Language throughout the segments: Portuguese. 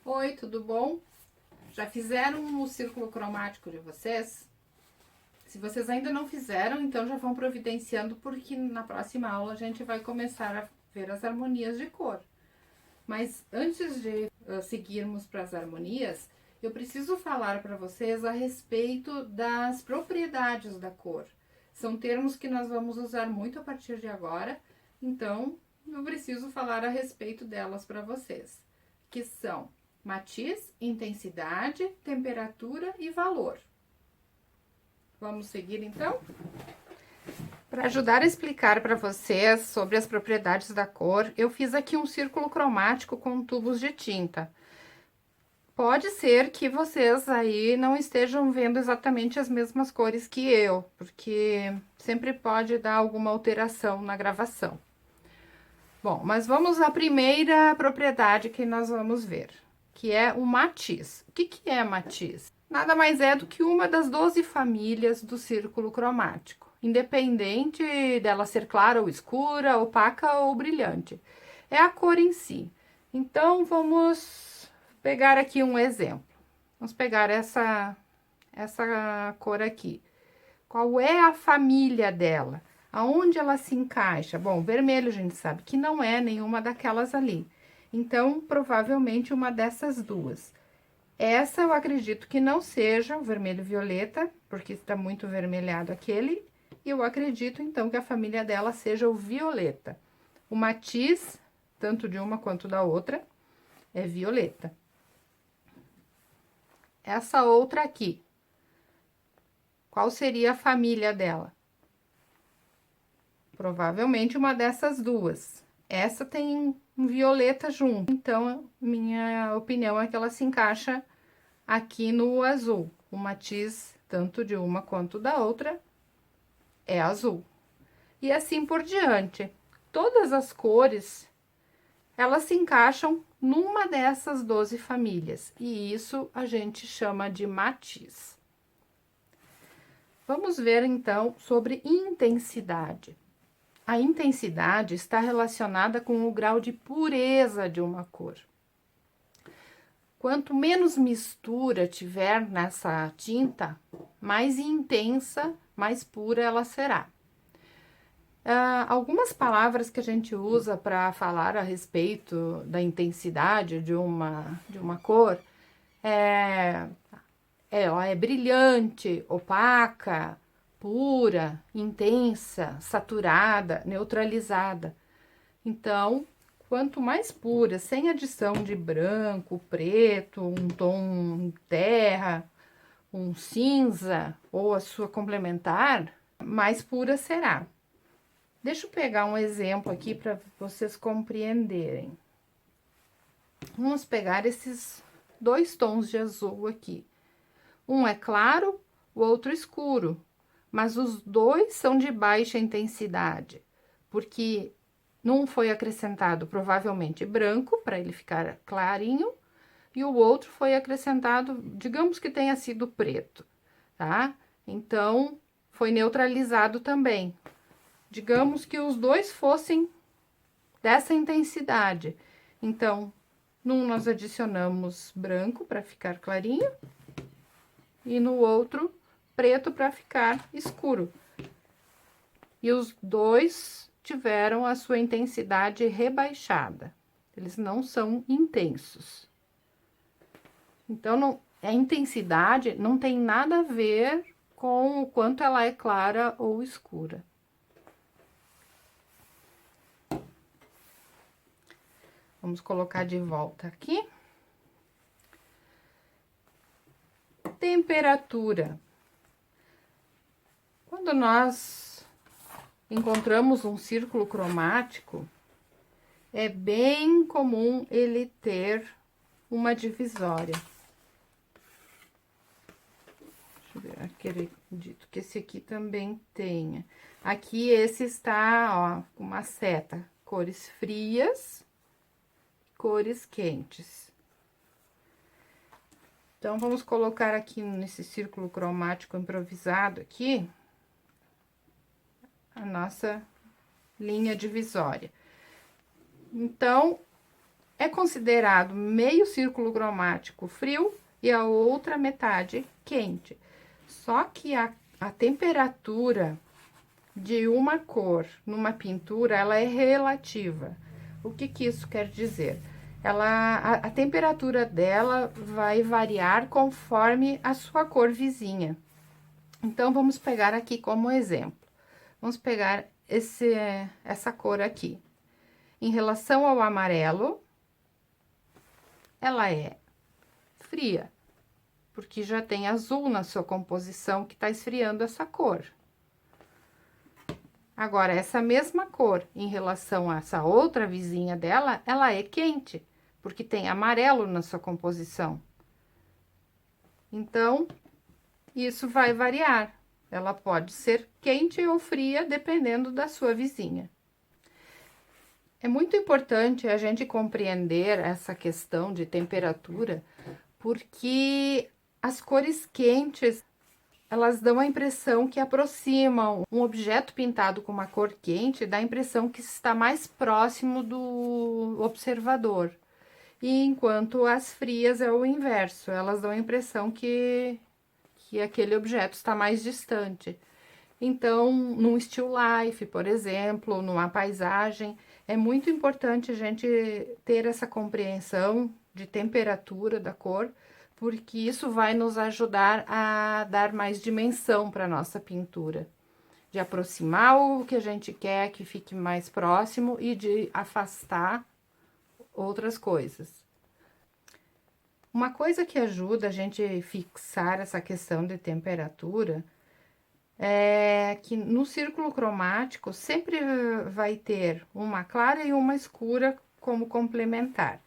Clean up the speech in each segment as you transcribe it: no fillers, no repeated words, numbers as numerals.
Oi, tudo bom? Já fizeram o círculo cromático de vocês? Se vocês ainda não fizeram, então já vão providenciando, porque na próxima aula a gente vai começar a ver as harmonias de cor. Mas antes de seguirmos para as harmonias, eu preciso falar para vocês a respeito das propriedades da cor. São termos que nós vamos usar muito a partir de agora, então eu preciso falar a respeito delas para vocês, que são matiz, intensidade, temperatura e valor. Vamos seguir então? Para ajudar a explicar para vocês sobre as propriedades da cor, eu fiz aqui um círculo cromático com tubos de tinta. Pode ser que vocês aí não estejam vendo exatamente as mesmas cores que eu, porque sempre pode dar alguma alteração na gravação. Bom, mas vamos à primeira propriedade que nós vamos ver, que é o matiz. O que é matiz? Nada mais é do que uma das 12 famílias do círculo cromático, independente dela ser clara ou escura, opaca ou brilhante. É a cor em si. Então, vamos pegar aqui um exemplo. Vamos pegar essa cor aqui. Qual é a família dela? Aonde ela se encaixa? Bom, vermelho a gente sabe que não é nenhuma daquelas ali. Então, provavelmente uma dessas duas. Essa eu acredito que não seja o vermelho violeta, porque está muito vermelhado aquele. E eu acredito, então, que a família dela seja o violeta. O matiz, tanto de uma quanto da outra, é violeta. Essa outra aqui, qual seria a família dela? Provavelmente uma dessas duas. Essa tem um violeta junto, então minha opinião é que ela se encaixa aqui no azul. O matiz, tanto de uma quanto da outra, é azul. E assim por diante. Todas as cores, elas se encaixam numa dessas 12 famílias, e isso a gente chama de matiz. Vamos ver então sobre intensidade. A intensidade está relacionada com o grau de pureza de uma cor. Quanto menos mistura tiver nessa tinta, mais intensa, mais pura ela será. Algumas palavras que a gente usa para falar a respeito da intensidade de uma cor ela é brilhante, opaca, pura, intensa, saturada, neutralizada. Então, quanto mais pura, sem adição de branco, preto, um tom terra, um cinza ou a sua complementar, mais pura será. Deixa eu pegar um exemplo aqui para vocês compreenderem. Vamos pegar esses dois tons de azul aqui. Um é claro, o outro escuro, mas os dois são de baixa intensidade, porque num foi acrescentado provavelmente branco, para ele ficar clarinho, e o outro foi acrescentado, digamos que tenha sido preto, tá? Então, foi neutralizado também. Digamos que os dois fossem dessa intensidade. Então, num nós adicionamos branco para ficar clarinho, e no outro preto para ficar escuro. E os dois tiveram a sua intensidade rebaixada. Eles não são intensos. Então, a intensidade não tem nada a ver com o quanto ela é clara ou escura. Vamos colocar de volta aqui. Temperatura. Quando nós encontramos um círculo cromático, é bem comum ele ter uma divisória. Deixa eu ver, acredito que esse aqui também tenha. Aqui esse está, ó, com uma seta, cores frias, cores quentes. Então, vamos colocar aqui nesse círculo cromático improvisado aqui, a nossa linha divisória. Então, é considerado meio círculo cromático frio e a outra metade quente. Só que a temperatura de uma cor numa pintura, ela é relativa. O que que isso quer dizer? A temperatura dela vai variar conforme a sua cor vizinha. Então, vamos pegar aqui como exemplo. Vamos pegar essa cor aqui. Em relação ao amarelo, ela é fria, porque já tem azul na sua composição que está esfriando essa cor. Agora, essa mesma cor, em relação a essa outra vizinha dela, ela é quente, porque tem amarelo na sua composição. Então, isso vai variar. Ela pode ser quente ou fria, dependendo da sua vizinha. É muito importante a gente compreender essa questão de temperatura, porque as cores quentes, elas dão a impressão que aproximam. Um objeto pintado com uma cor quente dá a impressão que está mais próximo do observador. E enquanto as frias é o inverso, elas dão a impressão que aquele objeto está mais distante. Então, num still life, por exemplo, numa paisagem, é muito importante a gente ter essa compreensão de temperatura da cor, porque isso vai nos ajudar a dar mais dimensão para nossa pintura, de aproximar o que a gente quer que fique mais próximo e de afastar outras coisas. Uma coisa que ajuda a gente fixar essa questão de temperatura é que no círculo cromático sempre vai ter uma clara e uma escura como complementar.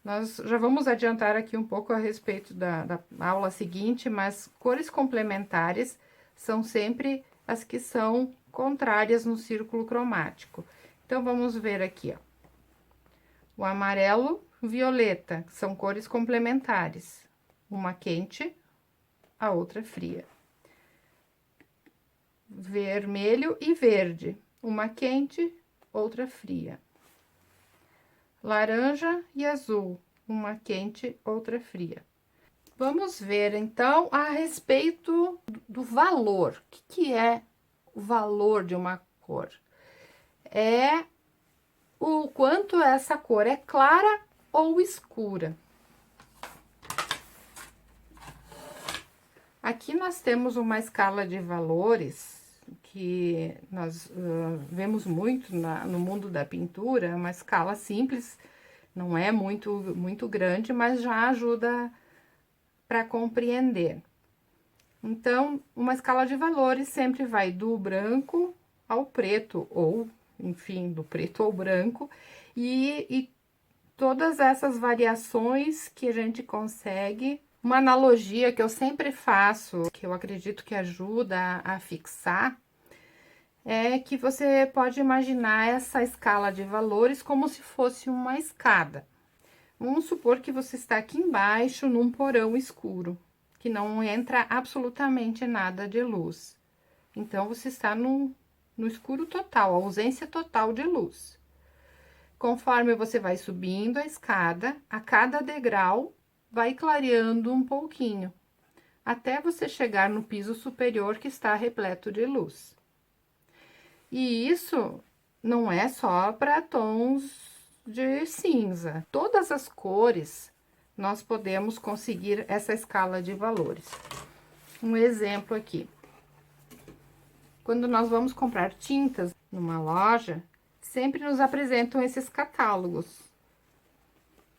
Nós já vamos adiantar aqui um pouco a respeito da aula seguinte, mas cores complementares são sempre as que são contrárias no círculo cromático. Então, vamos ver aqui, ó. O amarelo, violeta, são cores complementares. Uma quente, a outra fria. Vermelho e verde, uma quente, outra fria. Laranja e azul, uma quente, outra fria. Vamos ver, então, a respeito do valor. O que é o valor de uma cor? É o quanto essa cor é clara ou escura. Aqui nós temos uma escala de valores que nós vemos muito no mundo da pintura, uma escala simples, não é muito grande, mas já ajuda para compreender. Então, uma escala de valores sempre vai do branco ao preto, ou, enfim, do preto ao branco, e todas essas variações que a gente consegue. Uma analogia que eu sempre faço, que eu acredito que ajuda a fixar, é que você pode imaginar essa escala de valores como se fosse uma escada. Vamos supor que você está aqui embaixo, num porão escuro, que não entra absolutamente nada de luz. Então, você está no escuro total, ausência total de luz. Conforme você vai subindo a escada, a cada degrau vai clareando um pouquinho, até você chegar no piso superior que está repleto de luz. E isso não é só para tons de cinza. Todas as cores nós podemos conseguir essa escala de valores. Um exemplo aqui. Quando nós vamos comprar tintas numa loja, sempre nos apresentam esses catálogos.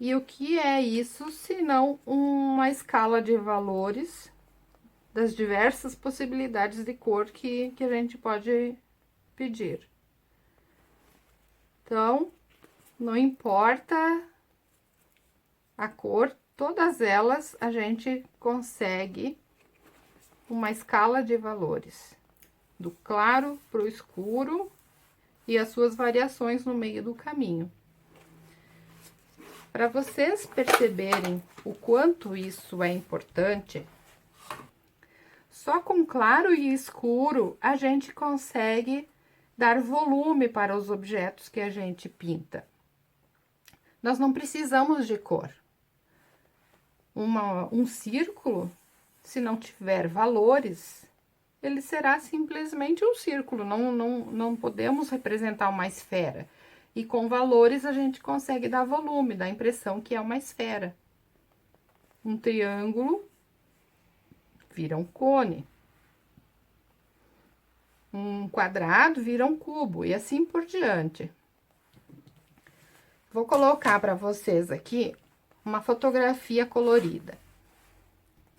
E o que é isso, senão uma escala de valores das diversas possibilidades de cor que a gente pode pedir. Então, não importa a cor, todas elas a gente consegue uma escala de valores, do claro para o escuro e as suas variações no meio do caminho. Para vocês perceberem o quanto isso é importante, só com claro e escuro a gente consegue dar volume para os objetos que a gente pinta. nós não precisamos de cor. Um círculo, se não tiver valores, ele será simplesmente um círculo, não podemos representar uma esfera. E com valores a gente consegue dar volume, dar a impressão que é uma esfera. Um triângulo vira um cone. Um quadrado vira um cubo e assim por diante. Vou colocar para vocês aqui uma fotografia colorida.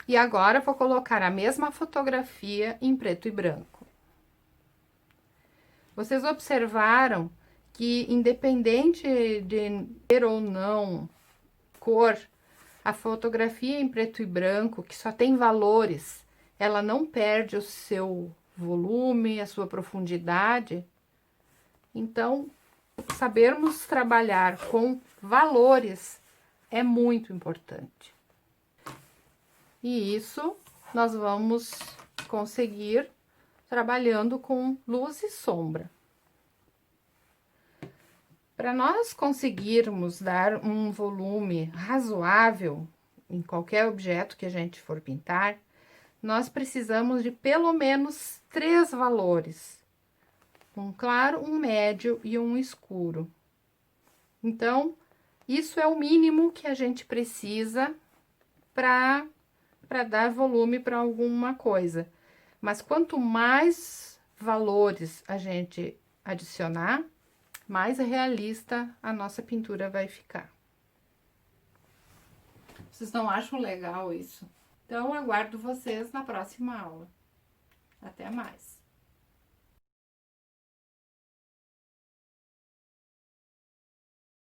E agora vou colocar a mesma fotografia em preto e branco. Vocês observaram que, independente de ter ou não cor, a fotografia em preto e branco, que só tem valores, ela não perde o seu volume, a sua profundidade. Então, sabermos trabalhar com valores é muito importante. E isso nós vamos conseguir trabalhando com luz e sombra. Para nós conseguirmos dar um volume razoável em qualquer objeto que a gente for pintar, nós precisamos de pelo menos 3 valores: um claro, um médio e um escuro. Então, isso é o mínimo que a gente precisa para dar volume para alguma coisa. Mas quanto mais valores a gente adicionar, mais realista a nossa pintura vai ficar. Vocês não acham legal isso? Então, aguardo vocês na próxima aula. Até mais!